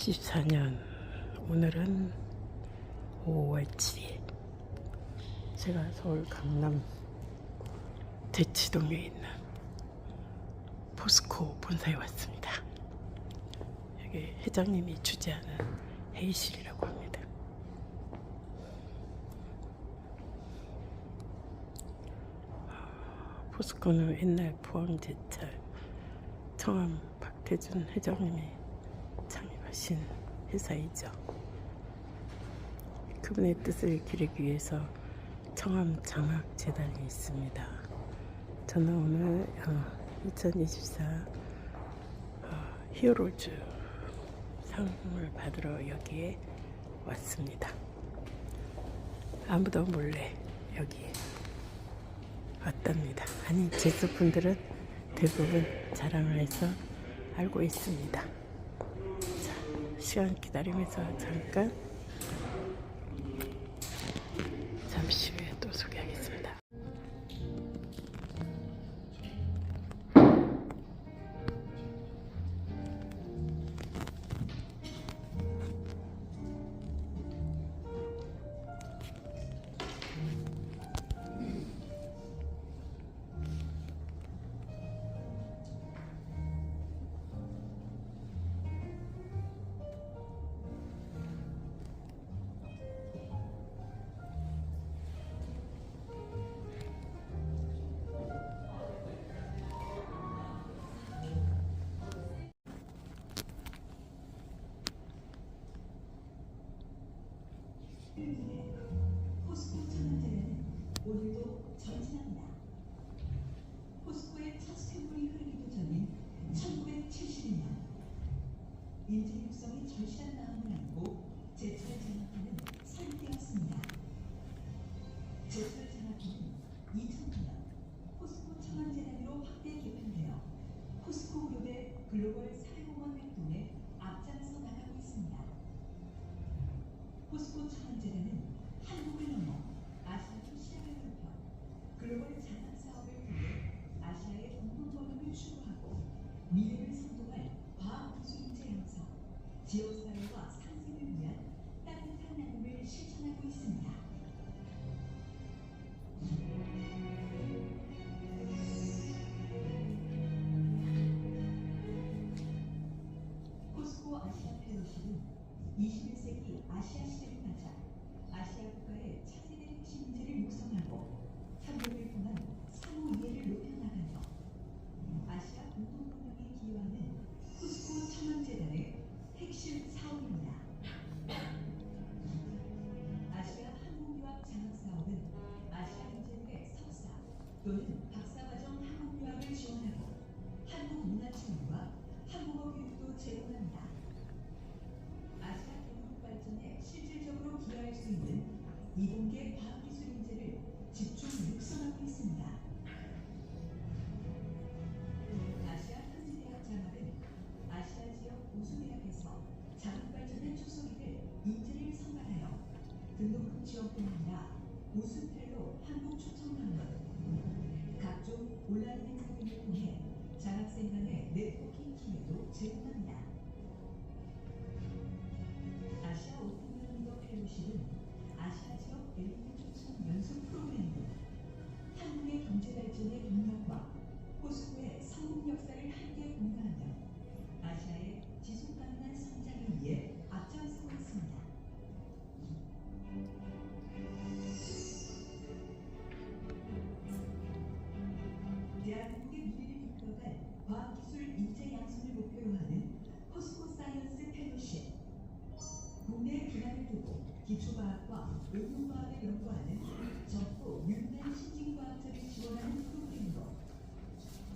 2024년 오늘은 5월 7일 제가 서울 강남 대치동에 있는 포스코 본사에 왔습니다. 여기 회장님이 주재하는 회의실이라고 합니다. 포스코는 옛날 포항제철 청암 박태준 회장님이 창립하신 회사이죠. 그분의 뜻을 기르기 위해서 청암 장학재단이 있습니다. 저는 오늘 2024 히어로즈 상을 받으러 여기에 왔습니다. 아무도 몰래 여기에 왔답니다. 아니, 제수분들은 대부분 자랑을 해서 알고 있습니다. 자, 시간 기다리면서 잠시 후에 또 소개하겠습니다. 포스코 천연제는 오늘도 전진합니다. 포스코의 첫 샘물이 흐르기도 전인 1971년 인재 육성의 절실한 마음을 안고 제철 장학회는 설립되었습니다. 제철 장학회는 2009년 포스코 천연재단으로 확대 개편되어 포스코 그룹의 글로벌 사회공헌 활동에 앞장서 나가고 있습니다. 포스코 천연재단은 한국을 넘어 아시아로 시야를 넓혀 글로벌 장학사업을 통해 아시아의 공동번영을 추구하고 미래를 선도할 과학기술인재 양성, 지역사회와 상생을 위한 따뜻한 나눔을 실천하고 있습니다. 포스코 아시아 펠로십은 21세기 아시아 시대를 맞아 아시아 국가의 차세대 핵심 인재를 육성하고 협력을 통한 상호 이해를 높여나가며 아시아 공동번영에 기여하는 포스코 천연재단의 핵심 사업입니다. 아시아 한국유학 장학사업은 아시아 인재들의 석사 또는 박사과정 한국유학을 지원하고 한국 문화체험과 한국어 교육도 제공합니다. 아시아 경국 발전에 실질적으로 기여할 수 있는 이공계 과학기술 인재를 집중 육성하고 있습니다. 아시아 현지대학 장학은 아시아 지역 우수대학에서 장학발전에 초석이 될 인재를 선발하여 등록금 지원뿐 아니라 우수펠로 한국 초청 방문, 각종 온라인 행사 등을 통해 장학생 간의 네트워킹 기회도 제공합니다. 아시아 오픈 리더 펠로십은 아시아 지역 엘리트 초청 연수 프로그램으로 한국의 경제 발전의 동력과 포스코의 성공 역사를 함께 공유하며 아시아의 지속 가능한 성장을 위해 앞장서고 있습니다. 대한민국의 미래를 이끌어갈 과학기술 인재 양성을 목표로 하는 포스코 사이언스 펠로십, 국내 기반을 두고 기초과학과 응용과학을 연구하는 적고 유능한 신진과학자를 지원하는 프로그램으로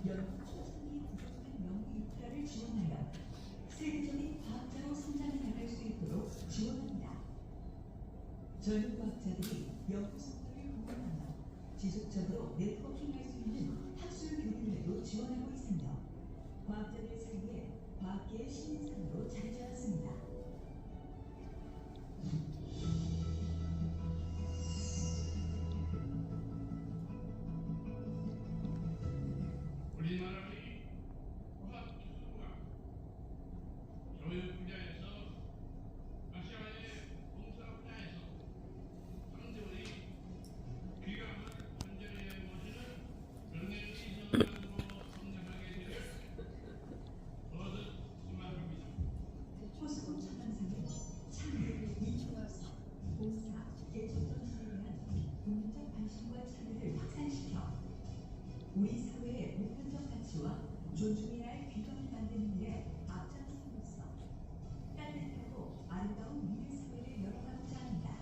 연구 초창기 부족한 연구 인프라를 지원하여 세계적인 과학자로 성장해 나갈 수 있도록 지원합니다. 젊은 과학자들이 연구 성과를 공유하며 지속적으로 네트워킹할 수 있는 학술 교류에도 지원하고 있으며 과학자들 사이에 과학계의 신인상으로 자리 잡았습니다. 우리 사회의 보편적 가치와 존중해야 할 균형을 만드는 일에 앞장섬으로써 따뜻하고 아름다운 미래 사회를 열어가고자 합니다.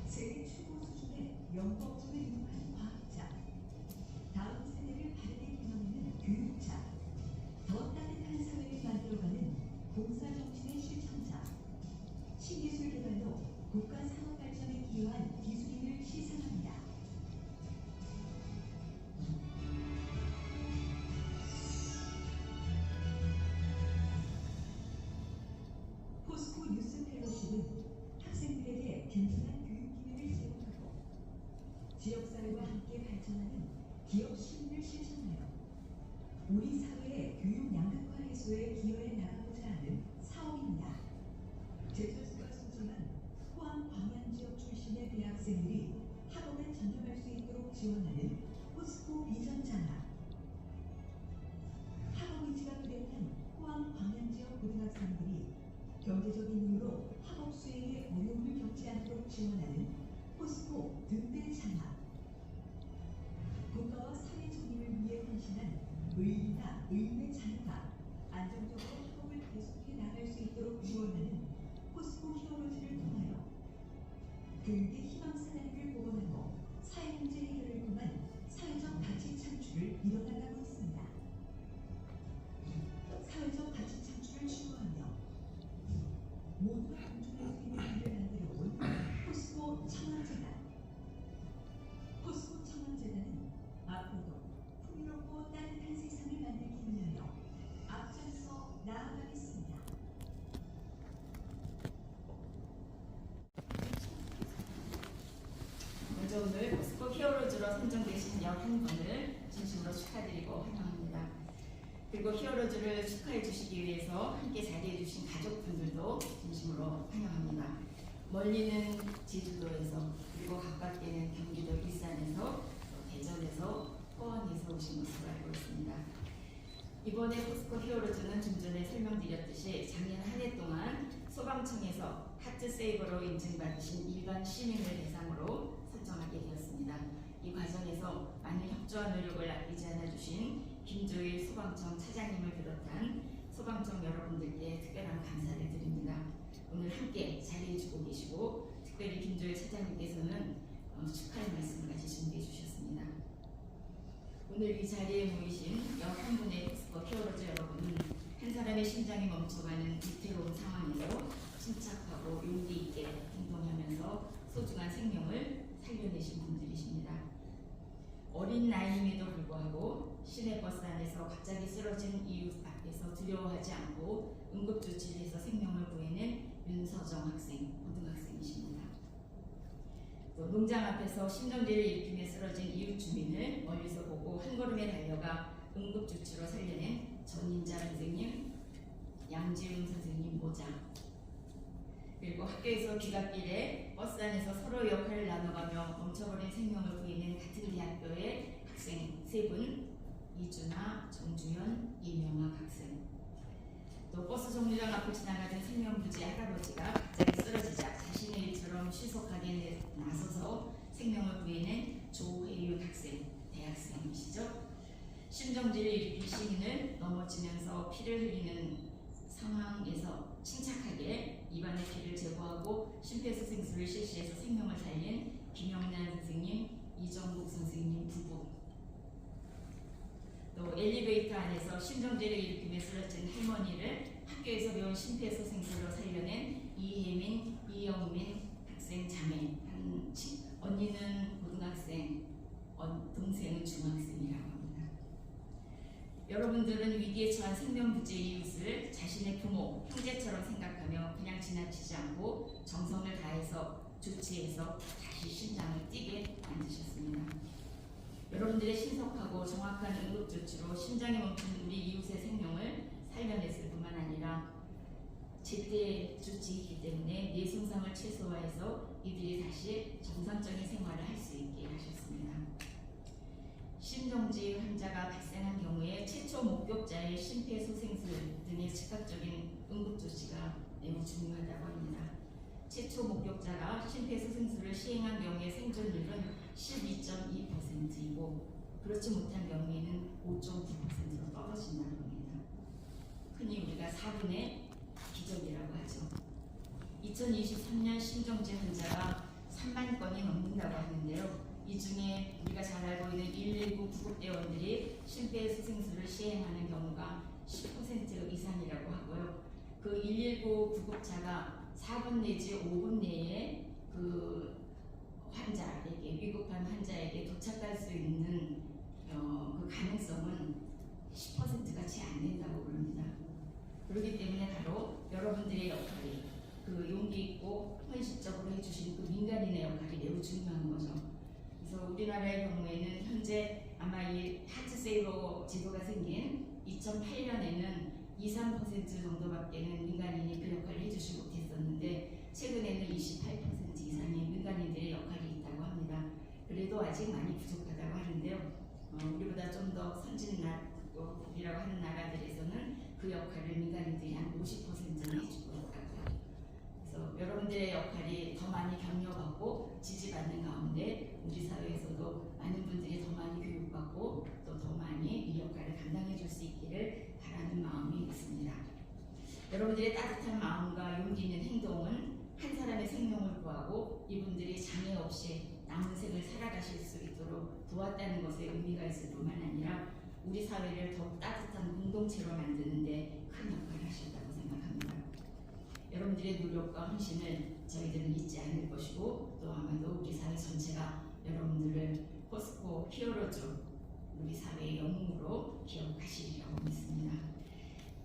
세계 최고 수준의 연구업종을 이용한 과학자, 다음 세대를 바르게 기원하는 교육자, 더 따뜻한 사회를 만들어가는 봉사정신의 실천자, 신기술 개발로 국가 산업 발전에 기여한 기술인을 시상합니다. 포스코 뉴스 펠로십은 학생들에게 든든한 교육 기회를 제공하고 지역사회와 함께 발전하는 기업 시민을 실천하여 우리 사회의 교육 양극화 해소에 기여해 나가고자 하는 사업입니다. 제철소가 소중한 포항 광양 지역 출신의 대학생들이 학업에 전념할 수 있도록 지원하는 포스코 비전 장학, 학업 의지가 뚜렷한 포항 광양 지역 고등학생들이 경제적인 이유로 학업 수행에 어려움을 겪지 않도록 지원하는 포스코 등대 장학, 국가와 사회 정의를 위해 헌신한 의리나 의무의 자녀가 안정적으로 학업을 계속해 나갈 수 있도록 지원하는 포스코 히어로즈를 통하여 교육의 희망사다리를 복원하고 사회문제 해결을 통한 사회적 가치 창출을 이뤄나가고 있습니다. 사회적 가치 창출을 추구하며 모두가 공존할 수 있는 일을 만들어온 포스코 청원재단. 포스코 청원재단은 앞으로도 풍요롭고 따뜻한 세상을 만들기 위하여 앞장서 나아가겠습니다. 먼저 오늘 포스코 히어로즈로 선정되신 11분을 진심으로 축하드리고 환영합니다. 그리고 히어로즈를 축하해 주시기 위해서 함께 자리해 주신 가족분들도 진심으로 환영합니다. 멀리는 제주도에서, 그리고 가깝게는 경기도 일산에서, 대전에서, 포항에서 오신 것으로 알고 있습니다. 이번에 포스코 히어로즈는 좀 전에 설명드렸듯이 작년 한 해 동안 소방청에서 하트세이버로 인증받으신 일반 시민을 대상으로 설정하게 되었습니다. 이 과정에서 많은 협조와 노력을 아끼지 않아 주신 김조일 소방청 차장님을 비롯한 소방청 여러분들께 특별한 감사를 드립니다. 오늘 함께 자리해주고 계시고 특별히 김조일 차장님께서는 축하의 말씀을 같이 준비해 주셨습니다. 오늘 이 자리에 모이신 11분의 포스코 히어로즈 여러분은 한 사람의 심장이 멈춰가는 위태로운 상황에서 침착하고 용기 있게 행동하면서 소중한 생명을 살려내신 분들이십니다. 어린 나이임에도 불구하고 시내버스 안에서 갑자기 쓰러진 이유 앞에서 두려워하지 않고 응급조치를 해서 생명을 구해낸 윤서정 학생, 고등학생이십니다. 또 농장 앞에서 심정지를 일으키며 쓰러진 이웃 주민을 멀리서 보고 한 걸음에 달려가 응급조치로 살려낸 전인자 선생님, 양지훈 선생님 모자, 그리고 학교에서 귀갓길에 버스 안에서 서로 역할을 나눠가며 멈춰버린 생명을 구해낸 같은 대학교의 학생 3분, 이준아, 정주현, 이명학 학생. 또 버스 정류장 앞을 지나가던 생명부지 할아버지가 갑자기 쓰러지자 자신의 일처럼 신속하게 나서서 생명을 구해낸 조혜윤 학생, 대학생이시죠. 심정지를 일으킨 시민을 넘어지면서 피를 흘리는 상황에서 침착하게 입안의 피를 제거하고 심폐소생술을 실시해서 생명을 살린 김영란 선생님, 이정국 선생님 부부. 또 엘리베이터 안에서 심정지를 일으키며 쓰러진 할머니를 학교에서 배운 심폐소생술로 살려낸 이혜민, 이영민 학생 자매. 언니는 고등학생, 동생은 중학생이라고 합니다. 여러분들은 위기에 처한 생명부지의 이웃을 자신의 부모, 형제처럼 생각하며 그냥 지나치지 않고 정성을 다해서 조치해서 다시 심장을 뛰게 만드셨습니다. 여러분들의 신속하고 정확한 응급조치로 심장이 멈춘 우리 이웃의 생명을 살려냈을 뿐만 아니라 제때 조치이기 때문에 뇌 손상을 최소화해서 이들이 다시 정상적인 생활을 할 수 있게 하셨습니다. 심정지 환자가 발생한 경우에 최초 목격자의 심폐소생술 등의 즉각적인 응급조치가 매우 중요하다고 합니다. 최초 목격자가 심폐소생술을 시행한 경우의 생존율은 12.2%이고 그렇지 못한 경우에는 5.9%로 떨어진다는 겁니다. 흔히 우리가 4분의 기적이라고 하죠. 2023년 심정지 환자가 3만 건이 넘는다고 하는데요. 이 중에 우리가 잘 알고 있는 119 구급대원들이 심폐소생술을 시행하는 경우가 10% 이상이라고 하고요. 그 119 구급차가 4분 내지 5분 내에 그 환자에게, 위급한 환자에게 도착할 수 있는 그 가능성은 10%가 채 안 된다고 그럽니다. 그렇기 때문에 바로 여러분들의 역할이, 그 용기 있고 헌신적으로 해주신 그 민간인의 역할이 매우 중요한 거죠. 그래서 우리나라의 경우에는 현재 아마 이 하트세이버 제도가 생긴 2008년에는 2~3% 정도밖에는 민간인이 그 역할을 해주지 못했었는데 최근에는 28% 이상의 민간인들의 역할이 있다고 합니다. 그래도 아직 많이 부족하다고 하는데요. 우리보다 좀 더 선진국이라고 하는 나라들에서는 그 역할을 민간인들이 한 50%는 해주고 있다고요. 그래서 여러분들의 역할이 더 많이 격려받고 지지받는 가운데 우리 사회에서도 많은 분들이 더 많이 교육받고 또 더 많이 이 역할을 감당해 줄 수 있기를 바라는 마음이 있습니다. 여러분들의 따뜻한 마음과 용기 있는 행동은 한 사람의 생명을 구하고 이분들이 장애 없이 남은 생을 살아가실 수 있도록 도왔다는 것에 의미가 있을 뿐만 아니라 우리 사회를 더욱 따뜻한 공동체로 만드는 데 큰 역할을 하셨다고 생각합니다. 여러분들의 노력과 헌신을 저희들은 잊지 않을 것이고 또 아마도 우리 사회 전체가 여러분들을 포스코 히어로즈, 우리 사회의 영웅으로 기억하시리라고 믿습니다.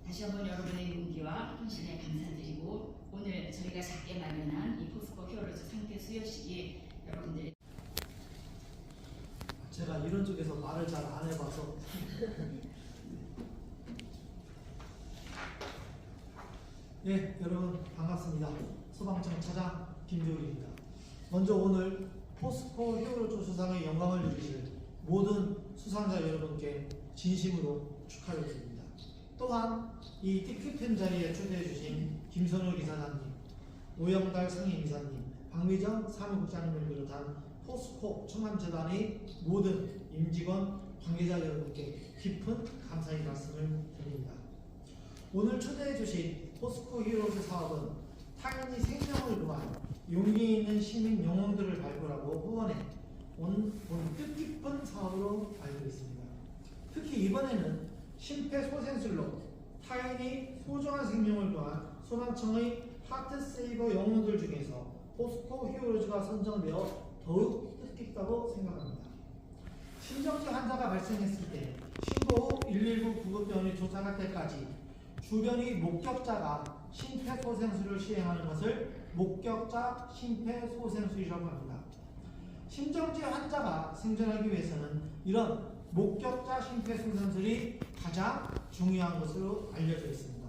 다시 한번 여러분의 용기와 헌신에 감사드리고 오늘 저희가 작게 마련한 이 포스코 히어로즈 상태 수여식이 여러분들의 제가 이런 쪽에서 말을 잘 안 해봐서 예, 여러분 반갑습니다. 소방청 차장 김조일입니다. 먼저 오늘 포스코 히어로즈 수상의 영광을 누리실 모든 수상자 여러분께 진심으로 축하드립니다. 또한 이 뜻깊은 자리에 초대해 주신 김선우 이사장님, 오영달 상임이사님, 박미정 사무국장님을 비롯한 포스코 청남재단의 모든 임직원, 관계자 여러분께 깊은 감사의 말씀을 드립니다. 오늘 초대해 주신 포스코 히어로즈 사업은 타인의 생명을 위한 용기 있는 시민 영웅들을 발굴하고 후원해 온 뜻깊은 사업으로 알고 있습니다. 특히 이번에는 심폐소생술로 타인이 소중한 생명을 위한 소방청의 하트세이버 영웅들 중에서 포스코 히어로즈가 선정되어 더욱 뜻깊다고 생각합니다. 심정지 환자가 발생했을 때 신고 후 119 구급대원이 도착할 때까지 주변의 목격자가 심폐소생술을 시행하는 것을 목격자 심폐소생술이라고 합니다. 심정지 환자가 생존하기 위해서는 이런 목격자 심폐소생술이 가장 중요한 것으로 알려져 있습니다.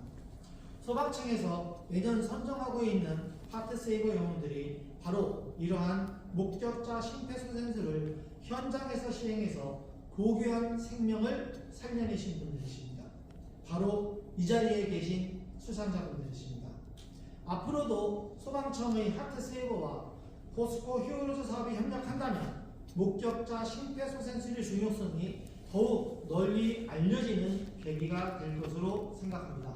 소방청에서 매년 선정하고 있는 하트세이버 영웅들이 바로 이러한 목격자 심폐소생술을 현장에서 시행해서 고귀한 생명을 살려내신 분들이십니다. 바로 이 자리에 계신 수상자분들이십니다. 앞으로도 소방청의 하트세이버와 포스코 히어로즈 사업이 협력한다면 목격자 심폐소생술의 중요성이 더욱 널리 알려지는 계기가 될 것으로 생각합니다.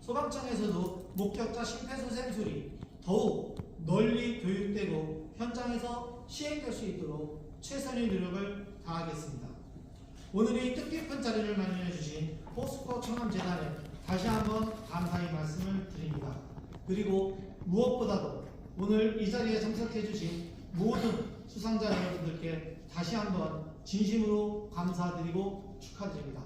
소방청에서도 목격자 심폐소생술이 더욱 널리 교육되고 현장에서 시행될 수 있도록 최선의 노력을 다하겠습니다. 오늘 이 뜻깊은 자리를 마련해 주신 포스코 청남재단에 다시 한번 감사의 말씀을 드립니다. 그리고 무엇보다도 오늘 이 자리에 참석해 주신 모든 수상자 여러분들께 다시 한번 진심으로 감사드리고 축하드립니다.